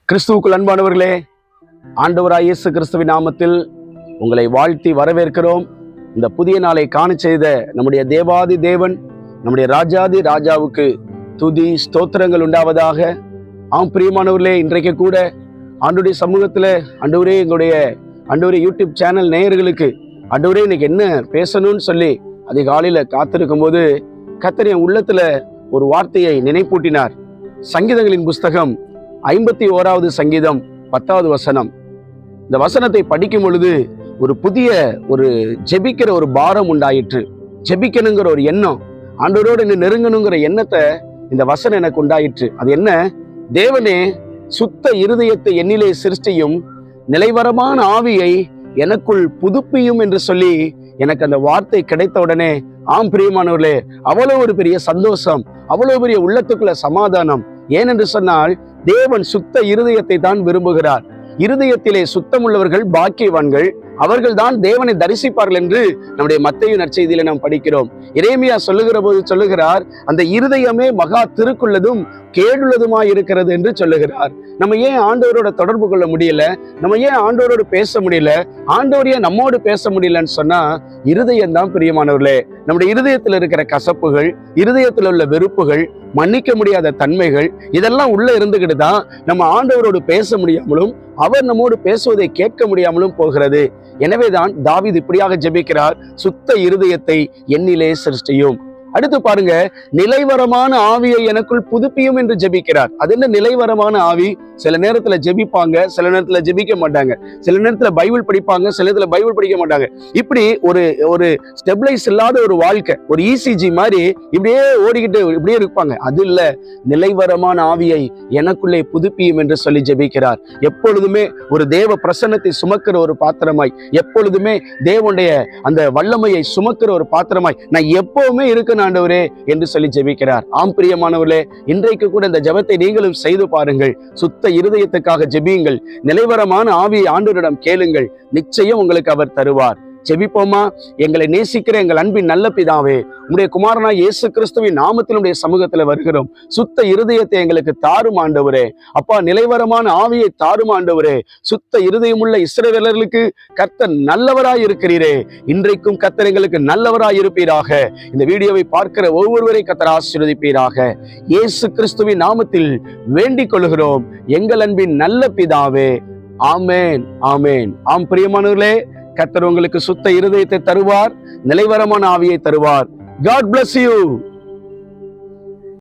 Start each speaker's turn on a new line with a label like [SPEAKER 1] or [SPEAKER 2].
[SPEAKER 1] கிறிஸ்துவுக்குள் அன்பானவர்களே, ஆண்டவராய் இயேசு கிறிஸ்துவின் நாமத்தில் உங்களை வாழ்த்தி வரவேற்கிறோம். இந்த புதிய நாளை காண செய்த நம்முடைய தேவாதி தேவன், நம்முடைய ராஜாதி ராஜாவுக்கு துதி ஸ்தோத்திரங்கள் உண்டாவதாக. ஆம் பிரியமானவர்களே, இன்றைக்கு கூட ஆண்டவருடைய சமூகத்தில் எங்களுடைய யூடியூப் சேனல் நேயர்களுக்கு ஆண்டவரே இன்னைக்கு என்ன பேசணும்னு சொல்லி அதிகாலையில காத்திருக்கும் போது கர்த்தர் என் உள்ளத்துல ஒரு வார்த்தையை நினைப்பூட்டினார். சங்கீதங்களின் புஸ்தகம் 51வது சங்கீதம் 10வது வசனம். இந்த வசனத்தை படிக்கும் பொழுது ஒரு ஜெபிக்கிற ஒரு பாரம் உண்டாயிற்று. ஜெபிக்கணுங்கிற ஒரு எண்ணம், ஆண்டவரோடு என்ன நெருங்கணுங்கிற எண்ணத்தை இந்த வசனம் எனக்கு உண்டாயிற்று. அது என்ன? தேவனே, சுத்த இருதயத்தை என்னிலே சிருஷ்டியும், நிலைவரமான ஆவியை எனக்குள் புதுப்பியும் என்று சொல்லி எனக்கு அந்த வார்த்தை கிடைத்த உடனே, ஆம் பிரியமானவர்களே, அவ்வளவு ஒரு பெரிய சந்தோஷம், அவ்வளவு பெரிய உள்ளத்துக்குள்ள சமாதானம். ஏனென்று சொன்னால் தேவன் சுத்த இருதயத்தை தான் விரும்புகிறார். இருதயத்திலே சுத்தம் உள்ளவர்கள் பாக்கியவான்கள், அவர்கள் தான் தேவனை தரிசிப்பார்கள் என்று நம்முடைய மத்தேயு நற்செய்தியில நாம் படிக்கிறோம். எரேமியா சொல்லுகிற போது சொல்லுகிறார், அந்த இருதயமே மகா திருக்குள்ளதும் கேடுள்ளதுமாய் இருக்கிறது என்று சொல்லுகிறார். நம்ம ஏன் ஆண்டவரோட தொடர்பு கொள்ள முடியல? நம்ம ஏன் ஆண்டவரோடு பேச முடியல? ஆண்டவரையே நம்மோடு பேச முடியலன்னு சொன்னா இருதயம் தான் பிரியமானவர்களே. நம்முடைய இருதயத்தில் இருக்கிற கசப்புகள், இருதயத்தில் உள்ள வெறுப்புகள், மன்னிக்க முடியாத தன்மைகள், இதெல்லாம் உள்ள இருந்துகிட்டு தான் நம்ம ஆண்டவரோடு பேச முடியாமலும் அவர் நம்மோடு பேசுவதை கேட்க முடியாமலும் போகிறது. எனவேதான் தாவீது இப்படியாக ஜெபிக்கிறார், சுத்த இருதயத்தை என்னிலே சிருஷ்டியும். அடுத்து பாருங்க, நிலைவரமான ஆவியை எனக்குள் புதுப்பியும் என்று ஜெபிக்கிறார். அது என்ன நிலைவரமான ஆவி? சில நேரத்துல ஜெபிப்பாங்க, சில நேரத்துல ஜெபிக்க மாட்டாங்க, சில நேரத்துல பைபிள் படிப்பாங்க, சில நேரத்துல பைபிள் படிக்க மாட்டாங்க. இப்படி ஒரு ஸ்டெபிளைஸ் இல்லாத ஒரு வாழ்க்கை, ஒரு இசிஜி மாதிரி இப்படியே ஓடிக்கிட்டு இப்படியே இருப்பாங்க. அது இல்ல, நிலைவரமான ஆவியை எனக்குள்ளே புதுப்பியும் என்று சொல்லி ஜெபிக்கிறார். எப்பொழுதுமே ஒரு தேவ பிரசன்னத்தை சுமக்கிற ஒரு பாத்திரமாய், எப்பொழுதுமே தேவனுடைய அந்த வல்லமையை சுமக்கிற ஒரு பாத்திரமாய் நான் எப்பவுமே இருக்கணும் ஆண்டவரே என்று சொல்லி ஜெபிக்கிறார். ஆம் பிரியமானவர்களே, இன்றைக்கு கூட இந்த ஜெபத்தை நீங்களும் செய்து பாருங்கள். சுத்த இருதயத்துக்காக ஜெபியுங்கள். நிலைவரமான ஆவியை ஆண்டவரிடம் கேளுங்கள். நிச்சயம் உங்களுக்கு அவர் தருவார். ஜெபிப்போமா? எங்களை நேசிக்கிற எங்கள் அன்பின் நல்ல பிதாவே, உம்முடைய குமாரனாய் இயேசு கிறிஸ்துவின் நாமத்தில் உம்முடைய சமூகத்துல வருகிறோம். சுத்த இருதயத்தை எங்களுக்கு தாரும் ஆண்டவரே. அப்பா, நிலைவரமான ஆவியை தாரும் ஆண்டவரே. சுத்த இருதயமுள்ள இஸ்ரவேலர்களுக்கு கர்த்தர் நல்லவராய் இருக்கிறீரே. இன்றைக்கும் கர்த்தர் எங்களுக்கு நல்லவராய் இருப்பீராக. இந்த வீடியோவை பார்க்கிற ஒவ்வொருவரை கர்த்தர் ஆசீர்வதிப்பீராக. இயேசு கிறிஸ்துவின் நாமத்தில் வேண்டிக் கொள்கிறோம் எங்கள் அன்பின் நல்ல பிதாவே. ஆமேன், ஆமேன். ஆம் பிரியமானவர்களே, கர்த்தர் உங்களுக்கு சுத்த இருதயத்தை தருவார், நிலைவரமான ஆவியை தருவார். God bless you.